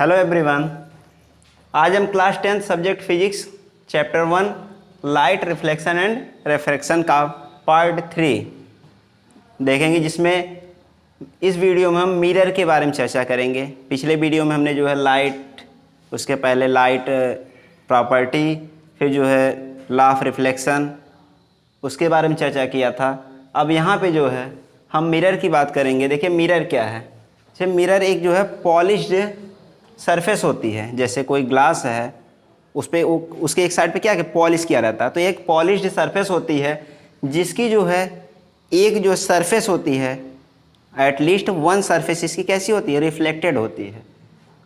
Hello everyone, आज हम class 10 subject physics chapter 1 light reflection and refraction का part 3 देखेंगे, जिसमें इस वीडियो में हम मिरर के बारे में चर्चा करेंगे। पिछले वीडियो में हमने जो है लाइट, उसके पहले लाइट प्रॉपर्टी, फिर जो है लॉ ऑफ रिफ्लेक्शन, उसके बारे में चर्चा किया था। अब यहाँ पे जो है हम मिरर की बात करेंगे। देखिए मिरर क्या है। जैसे मिरर एक जो है पॉलिश्ड सरफेस होती है, जैसे कोई ग्लास है उस पर उसके एक साइड पे क्या है पॉलिश किया रहता है, तो एक पॉलिश्ड सरफेस होती है जिसकी जो है एक जो सरफेस होती है, एटलीस्ट वन सरफेस इसकी कैसी होती है, रिफ्लेक्टेड होती है।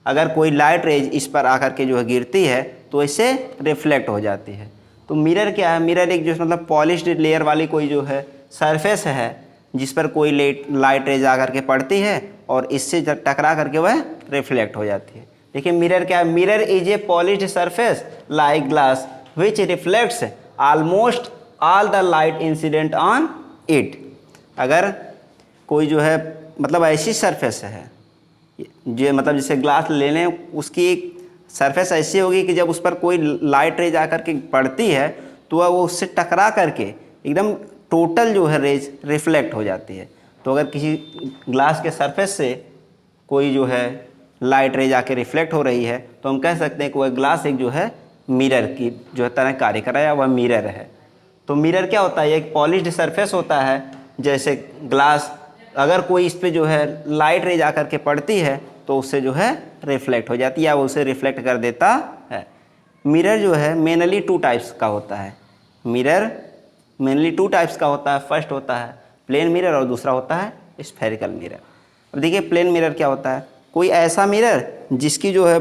अगर कोई लाइट रेज इस पर आकर के जो है गिरती है तो इससे रिफ्लेक्ट हो जाती है। तो मिरर क्या है, मिरर एक जो मतलब पॉलिश्ड लेयर वाली कोई जो है सरफेस है जिस पर कोई लाइट रेज आकर के पड़ती है और इससे टकरा करके वह रिफ्लेक्ट हो जाती है। देखिए मिरर क्या है, mirror is A polished surface like glass which reflects almost all the light incident on it. अगर कोई जो है मतलब ऐसी सरफेस है जो मतलब जैसे ग्लास ले लें, उसकी एक सरफेस ऐसी होगी कि जब उस पर कोई लाइट रेज आकर के पड़ती है तो वह वो उससे टकरा करके एकदम टोटल जो है रेज रिफ्लेक्ट हो जाती है। तो अगर किसी ग्लास के सरफेस से कोई जो है लाइट रेज आके रिफ्लेक्ट हो रही है तो हम कह सकते हैं कि वह ग्लास एक जो है मिरर की जो है तरह कार्य कर रहा है, वह मिरर है। तो मिरर क्या होता है, एक पॉलिश्ड सरफेस होता है जैसे ग्लास, अगर कोई इस पर जो है लाइट रेज आकर के पड़ती है तो उससे जो है रिफ्लेक्ट हो जाती है या वो उसे रिफ्लेक्ट कर देता है। मिरर जो है मेनली 2 टाइप्स का होता है। मिरर मेनली 2 टाइप्स का होता है। फर्स्ट होता है प्लेन मिरर और दूसरा होता है स्फेरिकल मिरर। अब देखिए प्लेन मिरर क्या होता है, कोई ऐसा मिरर जिसकी जो है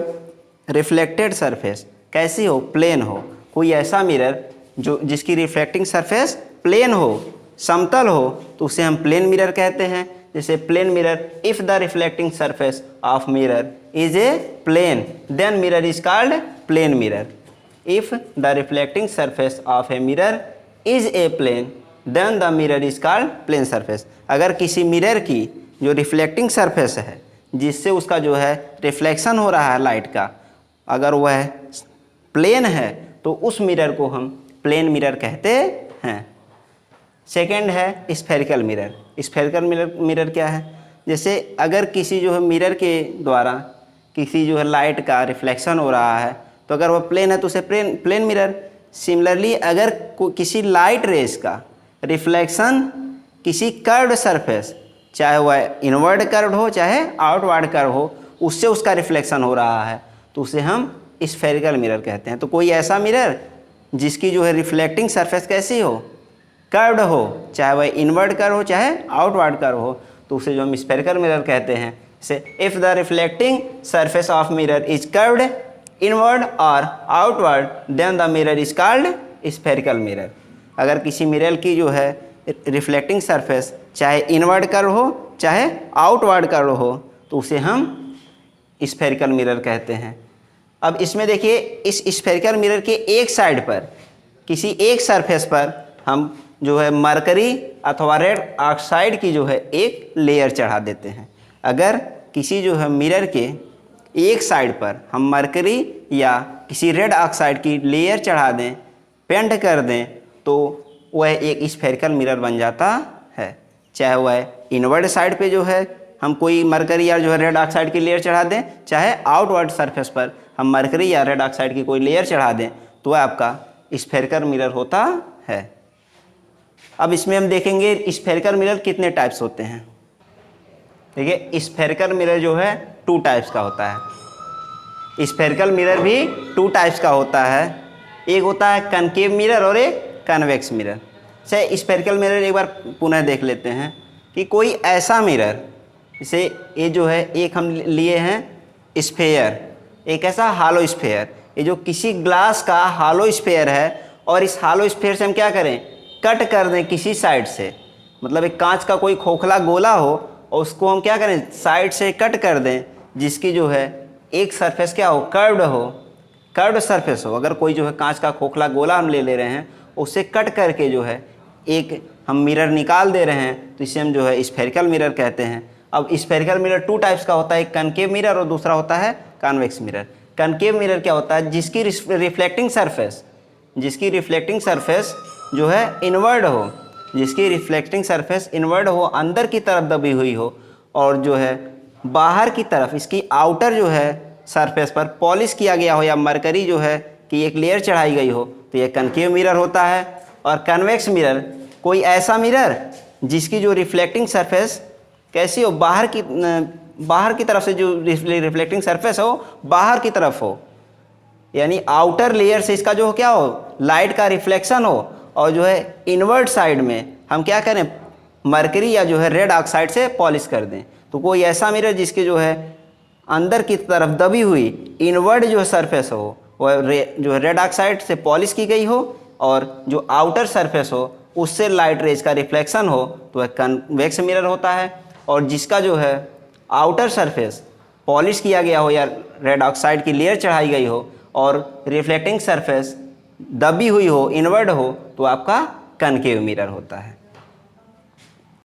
रिफ्लेक्टेड सरफेस कैसी हो, प्लेन हो। कोई ऐसा मिरर जो जिसकी रिफ्लेक्टिंग सरफेस प्लेन हो, समतल हो, तो उसे हम प्लेन मिरर कहते हैं। जैसे plane mirror, if the reflecting surface of mirror is a plane then mirror is called plane mirror. If the reflecting surface of a mirror is a plane then the mirror is called plane surface. अगर किसी mirror की जो reflecting surface है जिससे उसका जो है reflection हो रहा है लाइट का, अगर वह प्लेन है तो उस मिरर को हम प्लेन मिरर कहते हैं। सेकेंड है स्फेरिकल मिरर। स्फेरिकल मिरर क्या है, जैसे अगर किसी जो है मिरर के द्वारा किसी जो है लाइट का रिफ्लेक्शन हो रहा है तो अगर वह प्लेन है तो उसे प्लेन मिरर। सिमिलरली अगर किसी लाइट रेज का रिफ्लेक्शन किसी कर्व्ड सरफेस, चाहे वह इनवर्ड कर्व्ड हो चाहे आउटवर्ड कर्व हो, उससे उसका रिफ्लेक्शन हो रहा है तो उसे हम स्फेरिकल मिरर कहते हैं। तो कोई ऐसा मिरर जिसकी जो है रिफ्लेक्टिंग सरफेस कैसी हो, कर्व्ड हो, चाहे वह इनवर्ड कर्व हो चाहे आउटवर्ड कर्व हो, तो उसे जो हम स्फेरिकल मिरर कहते हैं। Say if the reflecting surface of mirror is curved inward और outward then the mirror is called spherical mirror. अगर किसी मिरर की जो है रिफ्लेक्टिंग सरफेस चाहे इनवर्ड कर्व हो चाहे आउटवर्ड कर्व हो तो उसे हम स्फेरिकल मिरर कहते हैं। अब इसमें देखिए इस स्फेरिकल मिरर के एक साइड पर किसी एक सरफेस पर हम जो है मरकरी अथवा रेड ऑक्साइड की जो है एक लेयर चढ़ा देते हैं। अगर किसी जो है मिरर के एक साइड पर हम मरकरी या किसी रेड ऑक्साइड की लेयर चढ़ा दें, पेंट कर दें, तो वह एक स्फेरिकल मिरर बन जाता है। चाहे वह इनवर्ड साइड पे जो है हम कोई मरकरी या जो है रेड ऑक्साइड की लेयर चढ़ा दें, चाहे आउटवर्ड सरफेस पर हम मरकरी या रेड ऑक्साइड की कोई लेयर चढ़ा दें, तो वह आपका स्फेरिकल मिरर होता है। अब इसमें हम देखेंगे स्फेरिकल मिरर कितने टाइप्स होते हैं। देखिए स्फेरिकल मिरर जो है 2 टाइप्स का होता है। स्फेरिकल मिरर भी 2 टाइप्स का होता है। एक होता है कनकेव मिरर और एक कन्वेक्स मिरर। से स्फेरिकल मिरर एक बार पुनः देख लेते हैं कि कोई ऐसा मिरर, जैसे ये जो है एक हम लिए हैं स्फेयर, एक ऐसा हालो स्फेयर, ये जो किसी ग्लास का हालो स्फेयर है और इस हालो स्फेयर से हम क्या करें, कट कर दें किसी साइड से। मतलब एक कांच का कोई खोखला गोला हो और उसको हम क्या करें, साइड से कट कर दें, जिसकी जो है एक सरफेस क्या हो, कर्व्ड हो, कर्व्ड सरफेस हो। अगर कोई जो है कांच का खोखला गोला हम ले रहे हैं, उससे कट करके जो है एक हम मिरर निकाल दे रहे हैं, तो इसे हम जो है स्फेरिकल मिरर कहते हैं। अब स्फेरिकल मिरर टू टाइप्स का होता है, एक कनकेव मिरर और दूसरा होता है कॉन्वेक्स मिरर। कनकेव मिरर क्या होता है, जिसकी रिफ्लेक्टिंग सरफेस जो है इनवर्ड हो, जिसकी रिफ्लेक्टिंग सरफेस इनवर्ड हो, अंदर की तरफ दबी हुई हो, और जो है बाहर की तरफ इसकी आउटर जो है सरफेस पर पॉलिश किया गया हो या मरकरी जो है कि एक लेयर चढ़ाई गई हो, तो ये कनकेव मिरर होता है। और कन्वेक्स मिरर कोई ऐसा मिरर जिसकी जो रिफ्लेक्टिंग सरफेस कैसी हो, बाहर की तरफ से जो रिफ्लेक्टिंग सरफेस हो बाहर की तरफ हो, यानी आउटर लेयर से इसका जो क्या हो, लाइट का रिफ्लेक्शन हो, और जो है इनवर्ड साइड में हम क्या करें, मरकरी या जो है रेड ऑक्साइड से पॉलिश कर दें। तो कोई ऐसा मिरर जिसके जो है अंदर की तरफ दबी हुई इनवर्ड जो सरफेस हो वह जो है रेड ऑक्साइड से पॉलिश की गई हो, और जो आउटर सरफेस हो उससे लाइट रेज का रिफ्लेक्शन हो, तो वह कन्वेक्स मिरर होता है। और जिसका जो है आउटर सरफेस पॉलिश किया गया हो या रेड ऑक्साइड की लेयर चढ़ाई गई हो और रिफ्लेक्टिंग सरफेस दबी हुई हो, इनवर्ड हो, तो आपका कनकेव मिरर होता है।